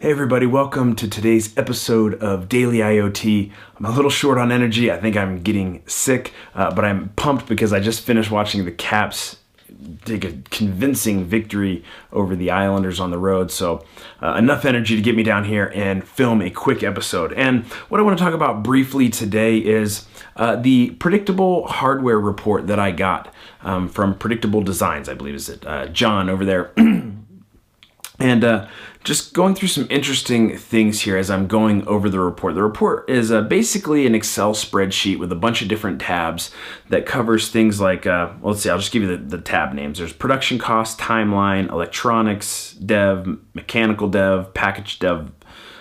Hey everybody, welcome to today's episode of Daily IoT. I'm a little short on energy. I think I'm getting sick, but I'm pumped because I just finished watching the Caps take a convincing victory over the Islanders on the road. So enough energy to get me down here and film a quick episode. And what I want to talk about briefly today is the predictable hardware report that I got from Predictable Designs, I believe is it, John over there. And just going through some interesting things here as I'm going over the report. The report is basically an Excel spreadsheet with a bunch of different tabs that covers things like, let's see, I'll just give you the tab names. There's production cost, timeline, electronics, dev, mechanical dev, package development,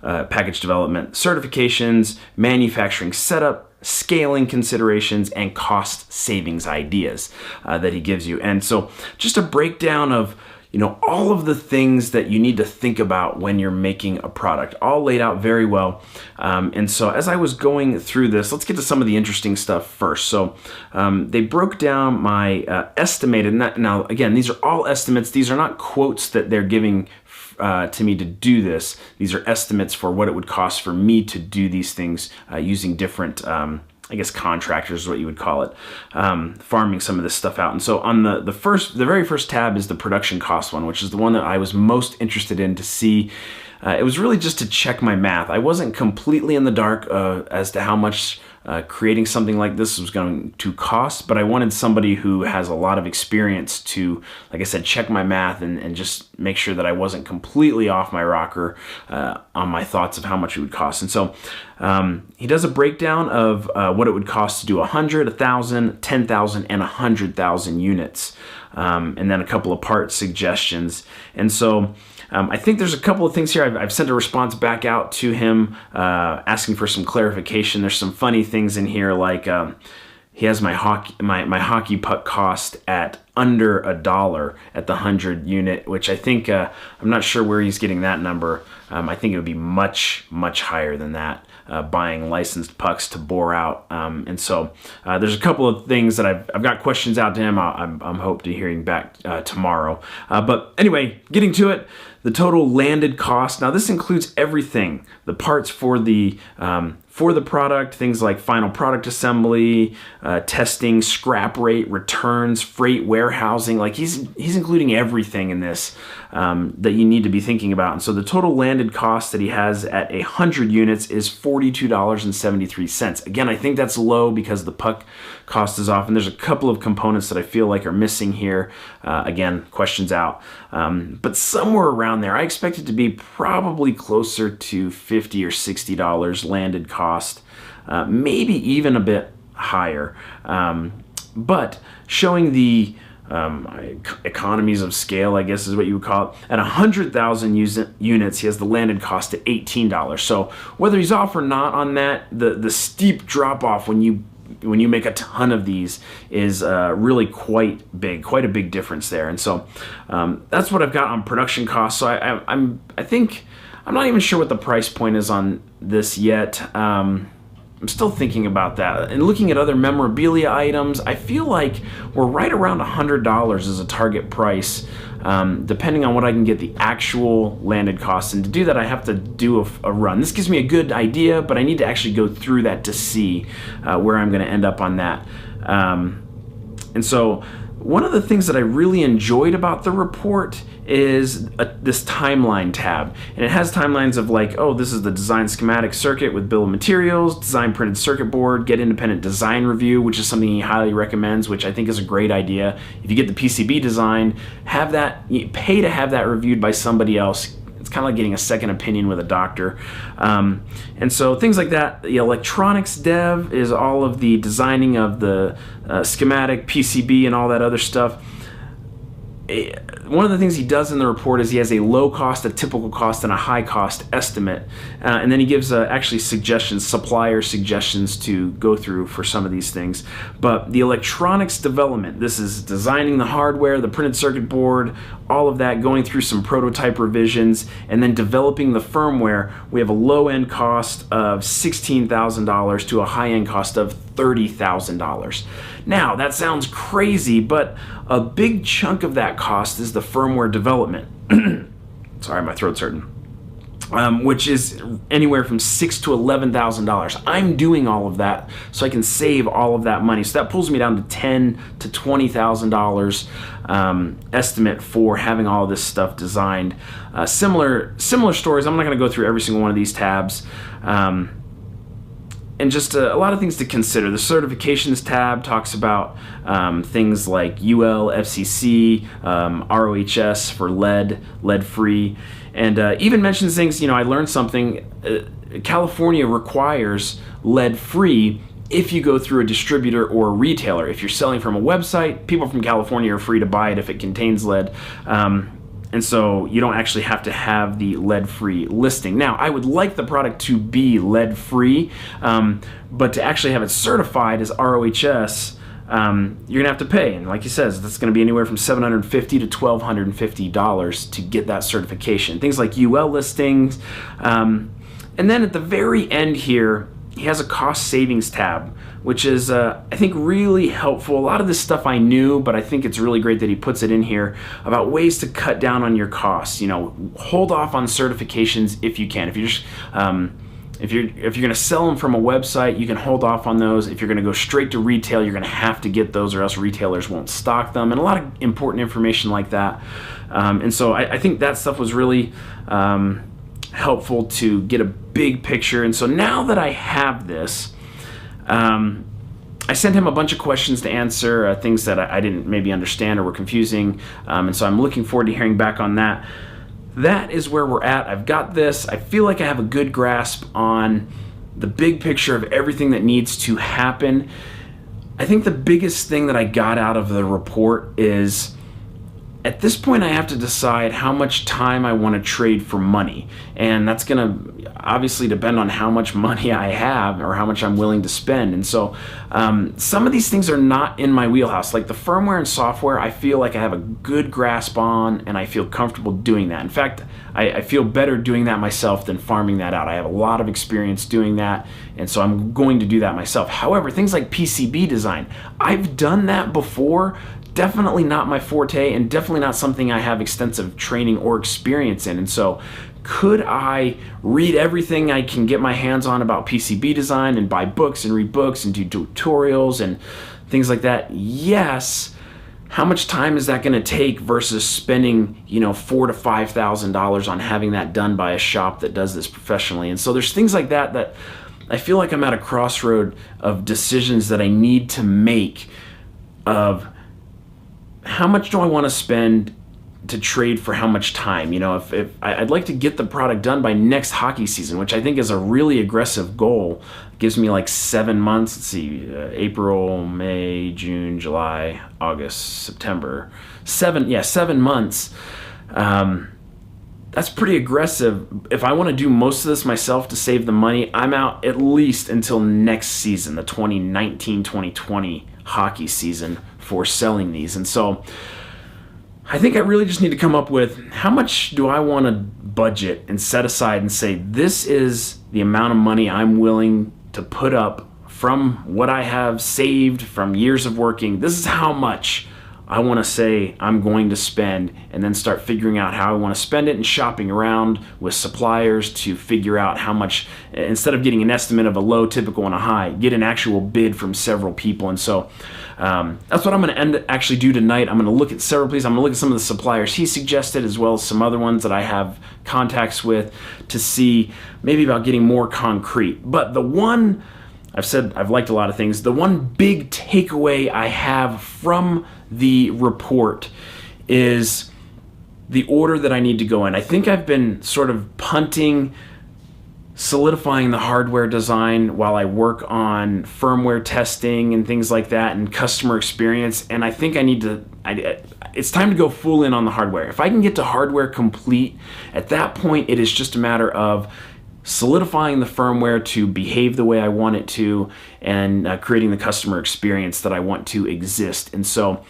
certifications, manufacturing setup, scaling considerations, and cost savings ideas that he gives you. And so just a breakdown of all of the things that you need to think about when you're making a product, all laid out very well. And so as I was going through this, let's get to some of the interesting stuff first. So they broke down my estimated, now again, these are all estimates. These are not quotes that they're giving to me to do this. These are estimates for what it would cost for me to do these things using different contractors is what you would call it, farming some of this stuff out. And so on the very first tab is the production cost one, which is the one that I was most interested in to see. It was really just to check my math. I wasn't completely in the dark as to how much creating something like this was going to cost, but I wanted somebody who has a lot of experience to, like I said, check my math and just make sure that I wasn't completely off my rocker on my thoughts of how much it would cost. And so he does a breakdown of what it would cost to do 100, 1,000, 10,000, and 100,000 units, and then a couple of part suggestions. And so I think there's a couple of things here. I've sent a response back out to him asking for some clarification. There's some funny things in here, like he has my hockey puck cost at under $1 at the 100 unit, which I think I'm not sure where he's getting that number. I think it would be much higher than that. Buying licensed pucks to bore out, and so there's a couple of things that I've got questions out to him. I'm hope to hearing back tomorrow. But anyway, getting to it, the total landed cost. Now this includes everything: the parts for the product, things like final product assembly, testing, scrap rate, returns, freight, warehousing. Like he's including everything in this that you need to be thinking about. And so the total landed cost that he has at 100 units is $42.73. Again, I think that's low because the puck cost is off, and there's a couple of components that I feel like are missing here. Again, questions out. But somewhere around there, I expect it to be probably closer to $50 or $60 landed cost, maybe even a bit higher. But showing the economies of scale, I guess is what you would call it. At 100,000 units, he has the landed cost at $18. So whether he's off or not on that, the steep drop off when you make a ton of these is really quite a big difference there. And so that's what I've got on production costs. So I think I'm not even sure what the price point is on this yet. I'm still thinking about that. And looking at other memorabilia items, I feel like we're right around $100 as a target price, depending on what I can get the actual landed costs. And to do that, I have to do a run. This gives me a good idea, but I need to actually go through that to see where I'm going to end up on that. And so one of the things that I really enjoyed about the report is this timeline tab. And it has timelines of like, oh, this is the design schematic circuit with bill of materials, design printed circuit board, get independent design review, which is something he highly recommends, which I think is a great idea. If you get the PCB design, pay to have that reviewed by somebody else. It's kind of like getting a second opinion with a doctor. And so things like that. The electronics dev is all of the designing of the schematic, PCB, and all that other stuff. One of the things he does in the report is he has a low cost, a typical cost, and a high cost estimate. And then he gives actually suggestions, supplier suggestions to go through for some of these things. But the electronics development, this is designing the hardware, the printed circuit board, all of that, going through some prototype revisions, and then developing the firmware. We have a low end cost of $16,000 to a high end cost of $30,000. Now, that sounds crazy, but a big chunk of that cost is the firmware development. Sorry, my throat's hurting. which is anywhere from $6,000 to $11,000. I'm doing all of that so I can save all of that money. So that pulls me down to $10,000 to $20,000 estimate for having all of this stuff designed. Similar stories. I'm not going to go through every single one of these tabs. And just a lot of things to consider. The certifications tab talks about things like UL, FCC, ROHS for lead-free, and even mentions things, I learned something. California requires lead-free if you go through a distributor or a retailer. If you're selling from a website, people from California are free to buy it if it contains lead. And so you don't actually have to have the lead-free listing. Now, I would like the product to be lead-free, but to actually have it certified as ROHS, you're gonna have to pay. And like he says, that's gonna be anywhere from $750 to $1,250 to get that certification. Things like UL listings. And then at the very end here, he has a cost savings tab, which is, I think, really helpful. A lot of this stuff I knew, but I think it's really great that he puts it in here about ways to cut down on your costs. Hold off on certifications if you can. If you're just, if you're going to sell them from a website, you can hold off on those. If you're going to go straight to retail, you're going to have to get those, or else retailers won't stock them. And a lot of important information like that. And so I think that stuff was really helpful to get a big picture. And so now that I have this, I sent him a bunch of questions to answer, things that I didn't maybe understand or were confusing, and so I'm looking forward to hearing back on that. That is where we're at. I've got this. I feel like I have a good grasp on the big picture of everything that needs to happen. I think the biggest thing that I got out of the report is, at this point, I have to decide how much time I want to trade for money. And that's going to obviously depend on how much money I have or how much I'm willing to spend. And so some of these things are not in my wheelhouse. Like the firmware and software, I feel like I have a good grasp on, and I feel comfortable doing that. In fact, I feel better doing that myself than farming that out. I have a lot of experience doing that, and so I'm going to do that myself. However, things like PCB design, I've done that before. Definitely not my forte, and definitely not something I have extensive training or experience in. And so could I read everything I can get my hands on about PCB design and buy books and read books and do tutorials and things like that? Yes. How much time is that going to take versus spending, $4,000 to $5,000 on having that done by a shop that does this professionally? And so there's things like that I feel like I'm at a crossroad of decisions that I need to make of how much do I want to spend to trade for how much time? If I'd like to get the product done by next hockey season, which I think is a really aggressive goal. It gives me like 7 months. Let's see, April, May, June, July, August, September. 7 months. That's pretty aggressive. If I want to do most of this myself to save the money, I'm out at least until next season, the 2019-2020 hockey season, for selling these. And so I think I really just need to come up with, how much do I want to budget and set aside and say, this is the amount of money I'm willing to put up from what I have saved from years of working. This is how much I want to say I'm going to spend, and then start figuring out how I want to spend it and shopping around with suppliers to figure out how much, instead of getting an estimate of a low, typical, and a high, get an actual bid from several people. And so that's what I'm going to actually do tonight. I'm going to look at several places. I'm going to look at some of the suppliers he suggested, as well as some other ones that I have contacts with, to see maybe about getting more concrete. But the one, I've said I've liked a lot of things. The one big takeaway I have from the report is the order that I need to go in. I think I've been sort of punting, solidifying the hardware design while I work on firmware testing and things like that and customer experience. And I think I need to, it's time to go full in on the hardware. If I can get to hardware complete, at that point it is just a matter of solidifying the firmware to behave the way I want it to, and creating the customer experience that I want to exist. And so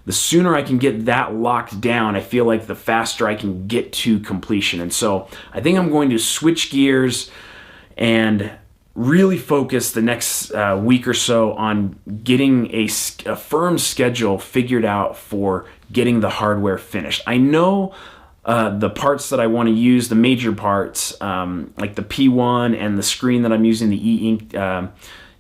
the sooner I can get that locked down, I feel like the faster I can get to completion. And so I think I'm going to switch gears and really focus the next week or so on getting a firm schedule figured out for getting the hardware finished. I know the parts that I want to use, the major parts, like the P1 and the screen that I'm using, the e-ink,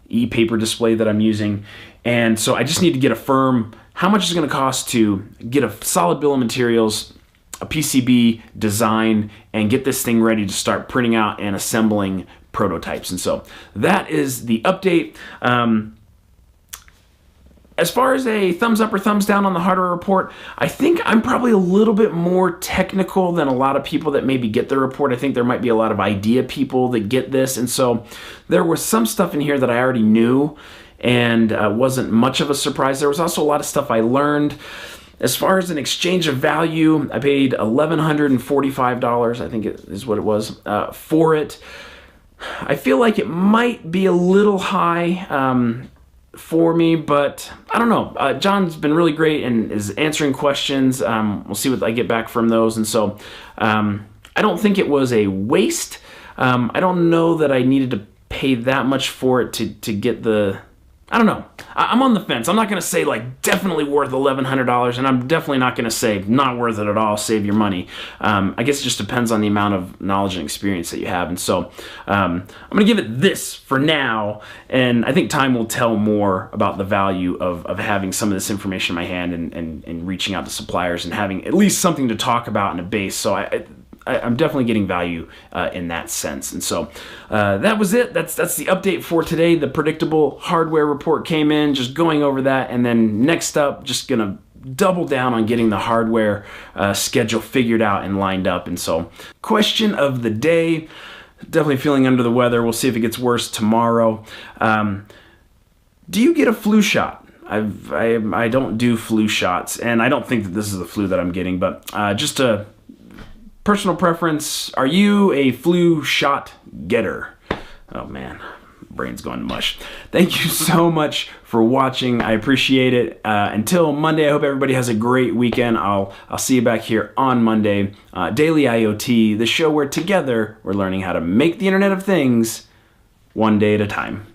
e-paper display that I'm using. And so I just need to get a firm, how much is it going to cost to get a solid bill of materials, a PCB design, and get this thing ready to start printing out and assembling prototypes. And so that is the update. As far as a thumbs up or thumbs down on the hardware report, I think I'm probably a little bit more technical than a lot of people that maybe get the report. I think there might be a lot of idea people that get this. And so there was some stuff in here that I already knew and wasn't much of a surprise. There was also a lot of stuff I learned. As far as an exchange of value, I paid $1,145, I think it is what it was, for it. I feel like it might be a little high for me, but I don't know. John's been really great and is answering questions. We'll see what I get back from those. And so I don't think it was a waste. I don't know that I needed to pay that much for it to get the... I don't know. I'm on the fence. I'm not going to say like definitely worth $1,100, and I'm definitely not going to say not worth it at all, save your money. I guess it just depends on the amount of knowledge and experience that you have. And so I'm going to give it this for now, and I think time will tell more about the value of having some of this information in my hand and reaching out to suppliers and having at least something to talk about in a base. So I'm definitely getting value in that sense. And so that was it. That's the update for today. The predictable hardware report came in, just going over that. And then next up, just going to double down on getting the hardware schedule figured out and lined up. And so question of the day, definitely feeling under the weather. We'll see if it gets worse tomorrow. Do you get a flu shot? I don't do flu shots, and I don't think that this is the flu that I'm getting, but just a personal preference, are you a flu shot getter? Oh man, brain's going to mush. Thank you so much for watching. I appreciate it. Until Monday, I hope everybody has a great weekend. I'll see you back here on Monday. Daily IoT, the show where together we're learning how to make the Internet of Things one day at a time.